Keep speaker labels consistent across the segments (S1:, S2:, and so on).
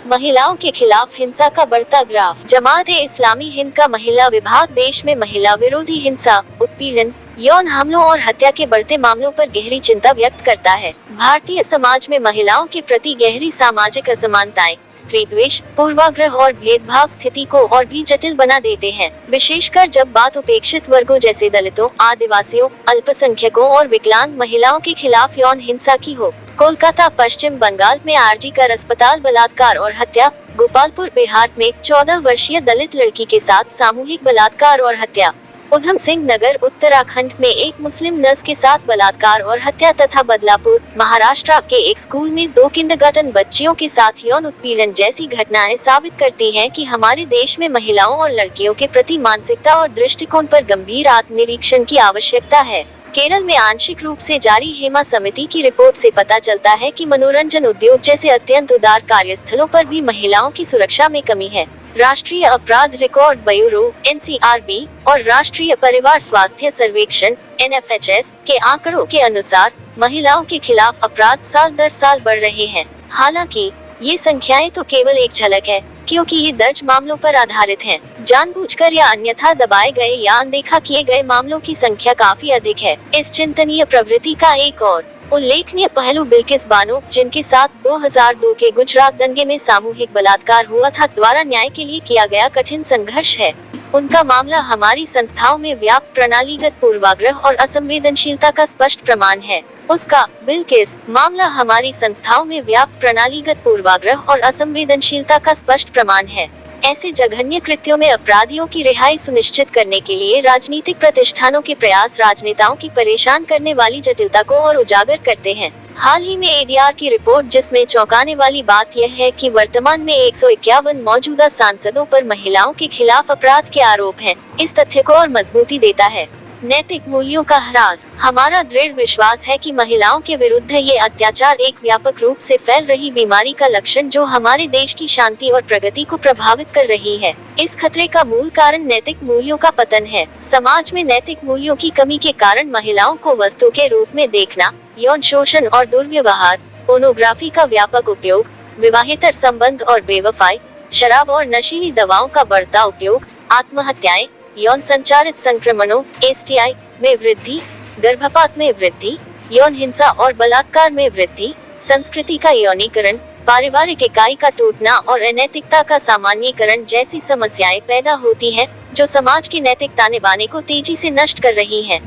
S1: महिलाओं के खिलाफ हिंसा का बढ़ता ग्राफ। जमात-ए-इस्लामी हिंद का महिला विभाग देश में महिला विरोधी हिंसा, उत्पीड़न, यौन हमलों और हत्या के बढ़ते मामलों पर गहरी चिंता व्यक्त करता है। भारतीय समाज में महिलाओं के प्रति गहरी सामाजिक असमानताएं, स्त्री द्वेष, पूर्वाग्रह और भेदभाव स्थिति को और भी जटिल बना देते हैं, विशेषकर जब बात उपेक्षित वर्गों जैसे दलितों, आदिवासियों, अल्पसंख्यकों और विकलांग महिलाओं के खिलाफ यौन हिंसा की हो। कोलकाता, पश्चिम बंगाल में आरजी कर अस्पताल बलात्कार और हत्या। गोपालपुर, बिहार में 14 वर्षीय दलित लड़की के साथ सामूहिक बलात्कार और हत्या। उधम सिंह नगर, उत्तराखंड में एक मुस्लिम नर्स के साथ बलात्कार और हत्या तथा बदलापुर, महाराष्ट्र के एक स्कूल में 2 किंडरगार्टन बच्चियों के साथ यौन उत्पीड़न जैसी घटनाएं साबित करती हैं कि हमारे देश में महिलाओं और लड़कियों के प्रति मानसिकता और दृष्टिकोण पर गंभीर आत्मनिरीक्षण की आवश्यकता है। केरल में आंशिक रूप से जारी हेमा समिति की रिपोर्ट से पता चलता है कि मनोरंजन उद्योग जैसे अत्यंत उदार कार्यस्थलों पर भी महिलाओं की सुरक्षा में कमी है। राष्ट्रीय अपराध रिकॉर्ड ब्यूरो (NCRB) और राष्ट्रीय परिवार स्वास्थ्य सर्वेक्षण (NFHS) के आंकड़ों के अनुसार महिलाओं के खिलाफ अपराध साल दर साल बढ़ रहे हैं। हालांकि ये संख्याएं तो केवल एक झलक है, क्योंकि ये दर्ज मामलों पर आधारित हैं। जानबूझकर या अन्यथा दबाए गए या अनदेखा किए गए मामलों की संख्या काफी अधिक है। इस चिंतनीय प्रवृत्ति का एक और उल्लेखनीय पहलू बिल्किस बानो, जिनके साथ 2002 के गुजरात दंगे में सामूहिक बलात्कार हुआ था, द्वारा न्याय के लिए किया गया कठिन संघर्ष है। उनका मामला हमारी संस्थाओं में व्याप्त प्रणालीगत पूर्वाग्रह और असंवेदनशीलता का स्पष्ट प्रमाण है। उसका बिल्किस मामला हमारी संस्थाओं में व्याप्त प्रणालीगत पूर्वाग्रह और असंवेदनशीलता का स्पष्ट प्रमाण है। ऐसे जघन्य कृत्यों में अपराधियों की रिहाई सुनिश्चित करने के लिए राजनीतिक प्रतिष्ठानों के प्रयास राजनेताओं की परेशान करने वाली जटिलता को और उजागर करते हैं। हाल ही में ADR की रिपोर्ट, जिसमें चौंकाने वाली बात यह है कि वर्तमान में 151 मौजूदा सांसदों पर महिलाओं के खिलाफ अपराध के आरोप हैं, इस तथ्य को और मजबूती देता है। नैतिक मूल्यों का ह्रास। हमारा दृढ़ विश्वास है कि महिलाओं के विरुद्ध ये अत्याचार एक व्यापक रूप से फैल रही बीमारी का लक्षण, जो हमारे देश की शांति और प्रगति को प्रभावित कर रही है। इस खतरे का मूल कारण नैतिक मूल्यों का पतन है। समाज में नैतिक मूल्यों की कमी के कारण महिलाओं को वस्तु के रूप में देखना, यौन शोषण और दुर्व्यवहार, पोर्नोग्राफी का व्यापक उपयोग, विवाहेतर संबंध और बेवफाई, शराब और नशीली दवाओं का बढ़ता उपयोग, आत्महत्याएं, यौन संचारित संक्रमणों (STI) में वृद्धि, गर्भपात में वृद्धि, यौन हिंसा और बलात्कार में वृद्धि, संस्कृति का यौनीकरण, पारिवारिक इकाई का टूटना और अनैतिकता का सामान्यीकरण जैसी समस्याएं पैदा होती हैं, जो समाज की नैतिक ताने बाने को तेजी से नष्ट कर रही हैं।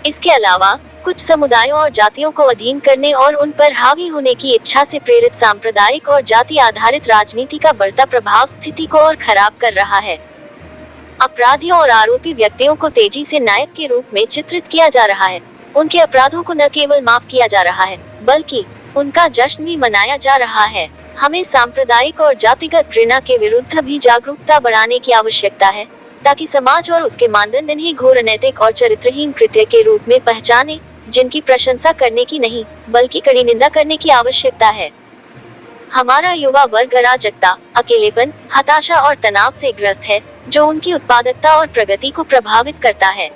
S1: इसके अलावा कुछ समुदायों और जातियों को अधीन करने और उन पर हावी होने की इच्छा से प्रेरित सांप्रदायिक और जाति आधारित राजनीति का बढ़ता प्रभाव स्थिति को और खराब कर रहा है। अपराधियों और आरोपी व्यक्तियों को तेजी से नायक के रूप में चित्रित किया जा रहा है। उनके अपराधों को न केवल माफ किया जा रहा है, बल्कि उनका जश्न भी मनाया जा रहा है। हमें सांप्रदायिक और जातिगत घृणा के विरुद्ध भी जागरूकता बढ़ाने की आवश्यकता है, ताकि समाज और उसके मानदंड इन्हें घोर अनैतिक और चरित्रहीन कृत्य के रूप में पहचाने, जिनकी प्रशंसा करने की नहीं, बल्कि कड़ी निंदा करने की आवश्यकता है। हमारा युवा वर्ग अराजकता, अकेलेपन, हताशा और तनाव से ग्रस्त है, जो उनकी उत्पादकता और प्रगति को प्रभावित करता है।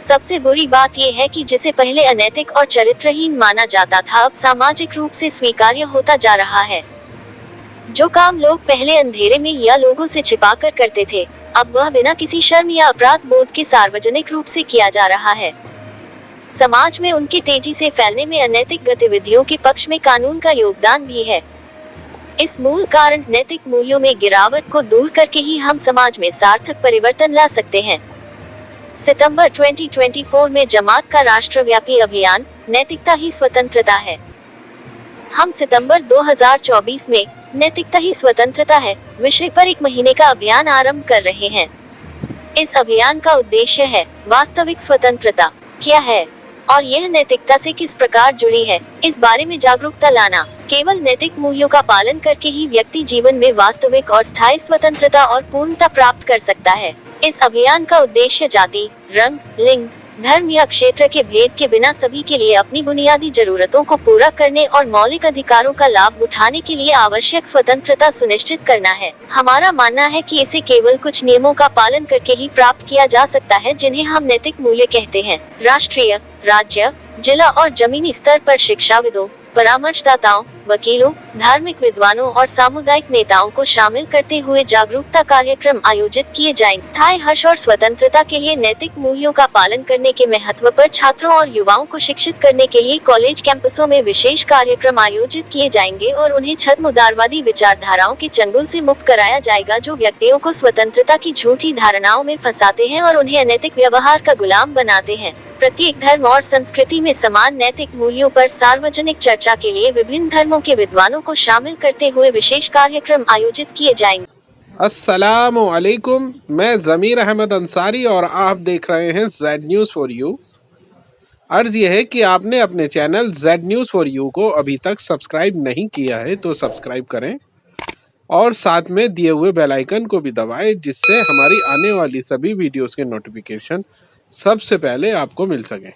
S1: सबसे बुरी बात यह है कि जिसे पहले अनैतिक और चरित्रहीन माना जाता था, अब सामाजिक रूप से स्वीकार्य होता जा रहा है। जो काम लोग पहले अंधेरे में या लोगों से छिपाकर करते थे, अब वह बिना किसी शर्म या अपराध बोध के सार्वजनिक रूप से किया जा रहा है। समाज में उनके तेजी से फैलने में अनैतिक गतिविधियों के पक्ष में कानून का योगदान भी है। इस मूल कारण नैतिक मूल्यों में गिरावट को दूर करके ही हम समाज में सार्थक परिवर्तन ला सकते हैं। सितंबर 2024 में जमात का राष्ट्रव्यापी अभियान नैतिकता ही स्वतंत्रता है। हम सितंबर 2024 में नैतिकता ही स्वतंत्रता है विषय पर 1 महीने का अभियान आरंभ कर रहे हैं। इस अभियान का उद्देश्य है वास्तविक स्वतंत्रता क्या है और यह नैतिकता से किस प्रकार जुड़ी है, इस बारे में जागरूकता लाना। केवल नैतिक मूल्यों का पालन करके ही व्यक्ति जीवन में वास्तविक और स्थायी स्वतंत्रता और पूर्णता प्राप्त कर सकता है। इस अभियान का उद्देश्य जाति, रंग, लिंग, धर्म या क्षेत्र के भेद के बिना सभी के लिए अपनी बुनियादी जरूरतों को पूरा करने और मौलिक अधिकारों का लाभ उठाने के लिए आवश्यक स्वतंत्रता सुनिश्चित करना है। हमारा मानना है कि इसे केवल कुछ नियमों का पालन करके ही प्राप्त किया जा सकता है, जिन्हें हम नैतिक मूल्य कहते हैं। राष्ट्रीय, राज्य, जिला और जमीनी स्तर पर शिक्षाविदों, परामर्शदाताओं, वकीलों, धार्मिक विद्वानों और सामुदायिक नेताओं को शामिल करते हुए जागरूकता कार्यक्रम आयोजित किए जाएंगे। स्थायी हर्ष और स्वतंत्रता के लिए नैतिक मूल्यों का पालन करने के महत्व पर छात्रों और युवाओं को शिक्षित करने के लिए कॉलेज कैंपसों में विशेष कार्यक्रम आयोजित किए जाएंगे और उन्हें छद्म उदारवादी विचारधाराओं के चंगुल से मुक्त कराया जाएगा, जो व्यक्तियों को स्वतंत्रता की झूठी धारणाओं में फंसाते हैं और उन्हें अनैतिक व्यवहार का गुलाम बनाते हैं। प्रत्येक धर्म और संस्कृति में समान नैतिक मूल्यों पर सार्वजनिक चर्चा के लिए विभिन्न धर्मों के विद्वानों को शामिल करते हुए विशेष कार्यक्रम आयोजित किए जाएंगे।
S2: अस्सलामु अलैकुम, मैं ज़मीर अहमद अंसारी और आप देख रहे हैं जेड न्यूज़ फॉर यू। अर्ज़ यह है कि आपने अपने channel Z news for you को अभी तक सब्सक्राइब नहीं किया है तो सब्सक्राइब करें और साथ में दिए हुए बेल आइकन को भी दबाएं, जिससे हमारी आने वाली सभी वीडियोस के नोटिफिकेशन सबसे पहले आपको मिल सकें।